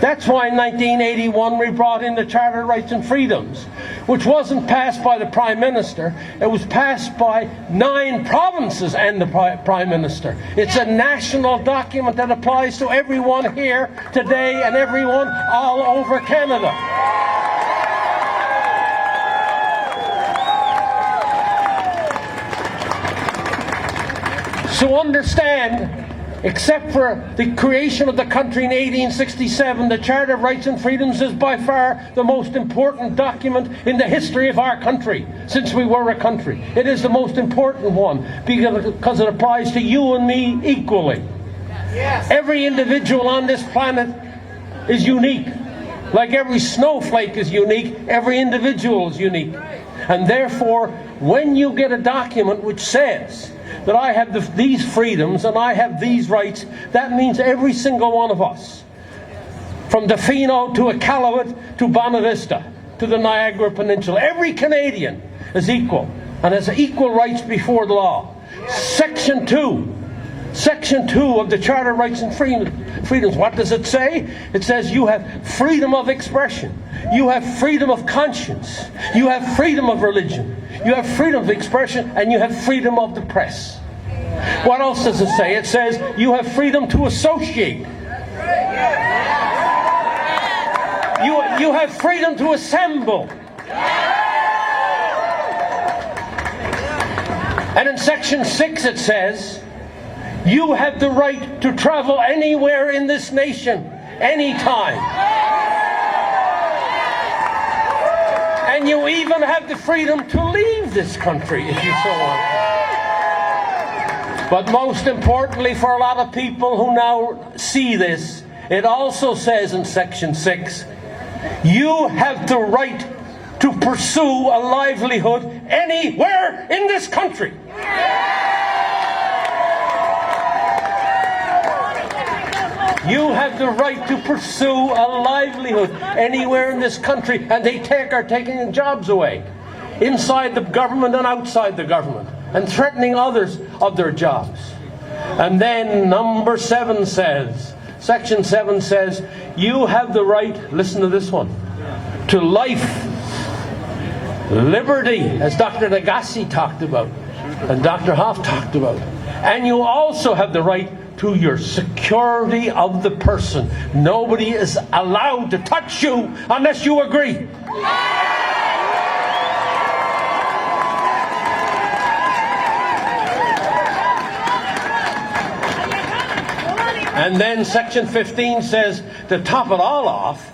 That's why in 1981 we brought in the Charter of Rights and Freedoms, which wasn't passed by the Prime Minister. It was passed by 9 provinces and the Prime Minister. It's a national document that applies to everyone here today and everyone all over Canada. So understand, except for the creation of the country in 1867, the Charter of Rights and Freedoms is by far the most important document in the history of our country, since we were a country. It is the most important one because it applies to you and me equally. Yes. Every individual on this planet is unique. Like every snowflake is unique, every individual is unique. And therefore, when you get a document which says that I have these freedoms and I have these rights, that means every single one of us, from Defino to Iqaluit to Bonavista to the Niagara Peninsula, every Canadian is equal and has equal rights before the law. Section 2 of the Charter of Rights and Freedoms, what does it say? It says you have freedom of expression, you have freedom of conscience, you have freedom of religion, you have freedom of expression, and you have freedom of the press. What else does it say? It says you have freedom to associate. You have freedom to assemble. And in Section 6 it says you have the right to travel anywhere in this nation, anytime. And you even have the freedom to leave this country if you so want. But most importantly for a lot of people who now see this, it also says in Section 6, you have the right to pursue a livelihood anywhere in this country. You have the right to pursue a livelihood anywhere in this country, and they are taking jobs away, inside the government and outside the government, and threatening others of their jobs. And then number 7 says, Section 7 says, you have the right, listen to this one, to life, liberty, as Dr. Nagassi talked about, and Dr. Hoff talked about. And you also have the right to your security of the person. Nobody is allowed to touch you unless you agree. And then Section 15 says, to top it all off,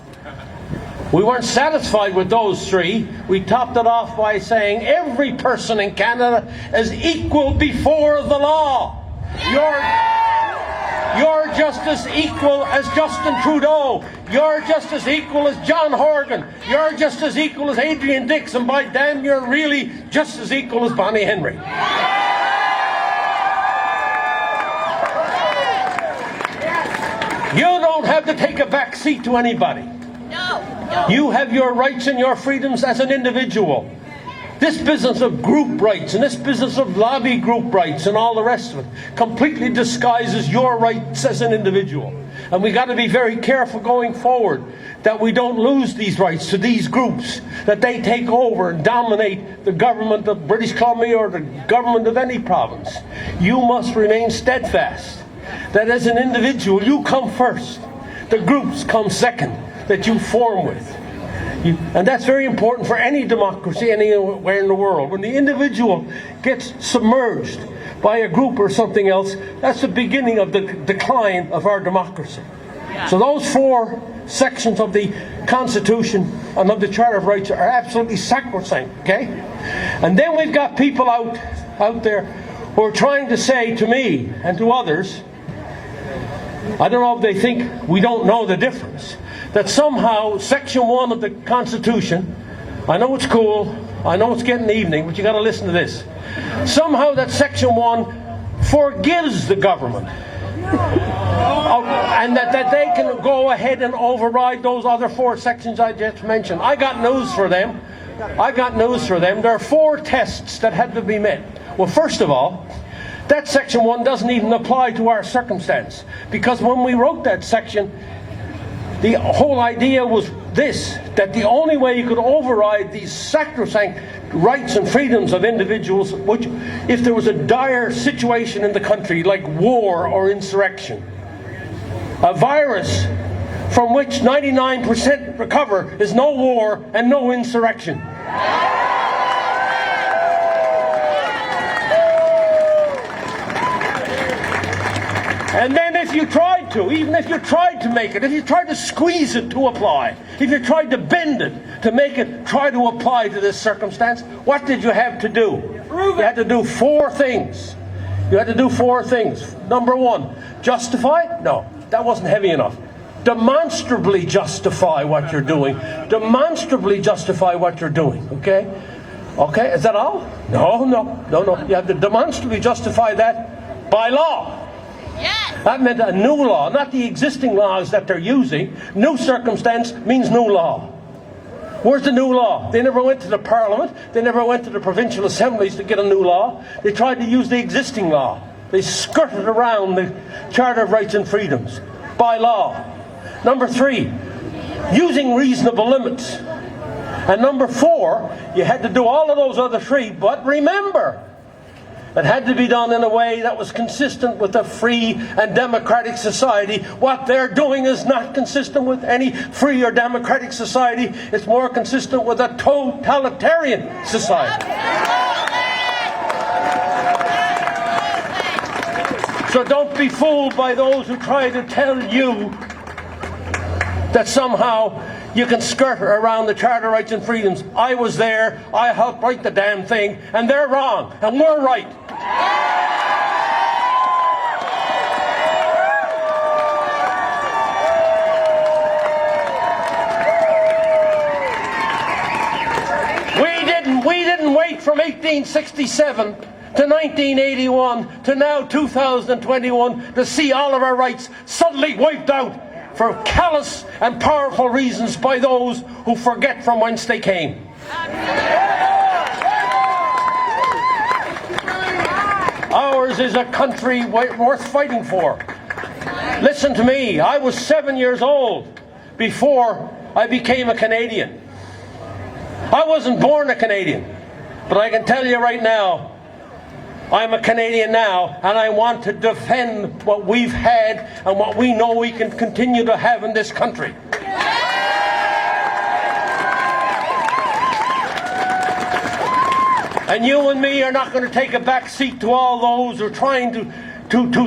we weren't satisfied with those 3. We topped it off by saying every person in Canada is equal before the law. You're just as equal as Justin Trudeau. You're just as equal as John Horgan. You're just as equal as Adrian Dix. And by damn, you're really just as equal as Bonnie Henry. You don't have to take a back seat to anybody. No. You have your rights and your freedoms as an individual. This business of group rights and this business of lobby group rights and all the rest of it completely disguises your rights as an individual. And we got to be very careful going forward that we don't lose these rights to these groups, that they take over and dominate the government of British Columbia or the government of any province. You must remain steadfast that as an individual you come first. The groups come second that you form with. And that's very important for any democracy anywhere in the world. When the individual gets submerged by a group or something else, that's the beginning of the decline of our democracy. Yeah. So those 4 sections of the Constitution and of the Charter of Rights are absolutely sacrosanct, okay? And then we've got people out there who are trying to say to me and to others, I don't know if they think we don't know the difference, that somehow Section 1 of the Constitution, I know it's cool, I know it's getting evening, but you got to listen to this. Somehow that Section 1 forgives the government. And that they can go ahead and override those other 4 sections I just mentioned. I got news for them. There are 4 tests that had to be met. Well, first of all, that Section 1 doesn't even apply to our circumstance. Because when we wrote that section, The whole idea was this, that the only way you could override these sacrosanct rights and freedoms of individuals, which, if there was a dire situation in the country, like war or insurrection, a virus from which 99% recover, is no war and no insurrection. And then if you tried to, even if you tried to make it, if you tried to squeeze it to apply, if you tried to bend it to make it try to apply to this circumstance, what did you have to do? You had to do 4 things. You had to do 4 things. Number 1, justify? No, that wasn't heavy enough. Demonstrably justify what you're doing. Demonstrably justify what you're doing, okay? Okay, is that all? No. You have to demonstrably justify that by law. Yes. That meant a new law, not the existing laws that they're using. New circumstance means new law. Where's the new law? They never went to the Parliament. They never went to the provincial assemblies to get a new law. They tried to use the existing law. They skirted around the Charter of Rights and Freedoms by law. Number 3, using reasonable limits. And number 4, you had to do all of those other 3, but remember, it had to be done in a way that was consistent with a free and democratic society. What they're doing is not consistent with any free or democratic society. It's more consistent with a totalitarian society. So don't be fooled by those who try to tell you that somehow you can skirt around the Charter of Rights and Freedoms. I was there, I helped write the damn thing, and they're wrong, and we're right. We didn't wait from 1867 to 1981 to now 2021 to see all of our rights suddenly wiped out for callous and powerful reasons by those who forget from whence they came. Ours is a country worth fighting for. Listen to me, I was 7 years old before I became a Canadian. I wasn't born a Canadian, but I can tell you right now, I'm a Canadian now, and I want to defend what we've had and what we know we can continue to have in this country. And you and me are not going to take a back seat to all those who are trying to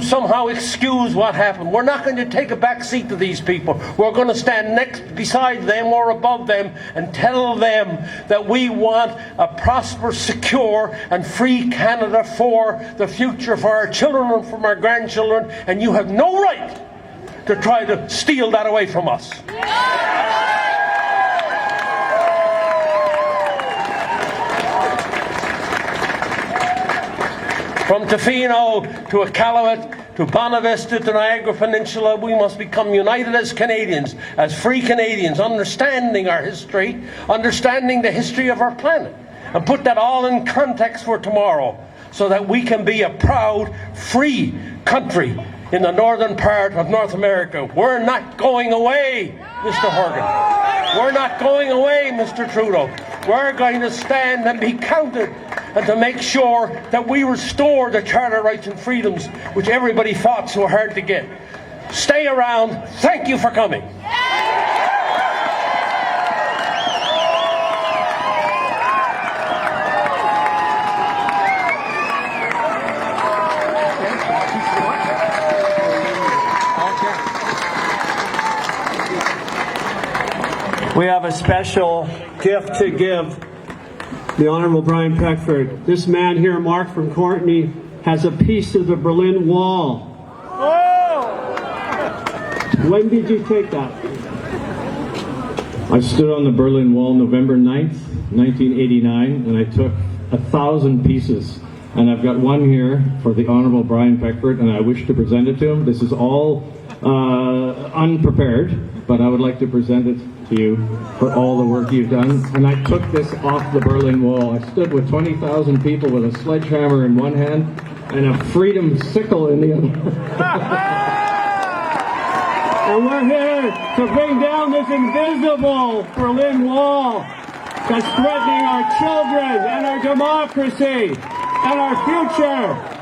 somehow excuse what happened. We're not going to take a back seat to these people. We're going to stand next, beside them or above them and tell them that we want a prosperous, secure and free Canada for the future, for our children and from our grandchildren, and you have no right to try to steal that away from us. From Tofino to Iqaluit to Bonavista to Niagara Peninsula, we must become united as Canadians, as free Canadians, understanding our history, understanding the history of our planet, and put that all in context for tomorrow, so that we can be a proud, free country in the northern part of North America. We're not going away, Mr. Horgan. We're not going away, Mr. Trudeau. We're going to stand and be counted, and to make sure that we restore the Charter of Rights and Freedoms, which everybody fought so hard to get. Stay around. Thank you for coming. We have a special gift to give the Honourable Brian Peckford. This man here, Mark from Courtney, has a piece of the Berlin Wall. Oh! When did you take that? I stood on the Berlin Wall November 9th, 1989, and I took 1,000 pieces. And I've got one here for the Honourable Brian Peckford, and I wish to present it to him. This is all unprepared, but I would like to present it to you for all the work you've done. And I took this off the Berlin Wall. I stood with 20,000 people with a sledgehammer in one hand and a freedom sickle in the other. And we're here to bring down this invisible Berlin Wall that's threatening our children and our democracy and our future.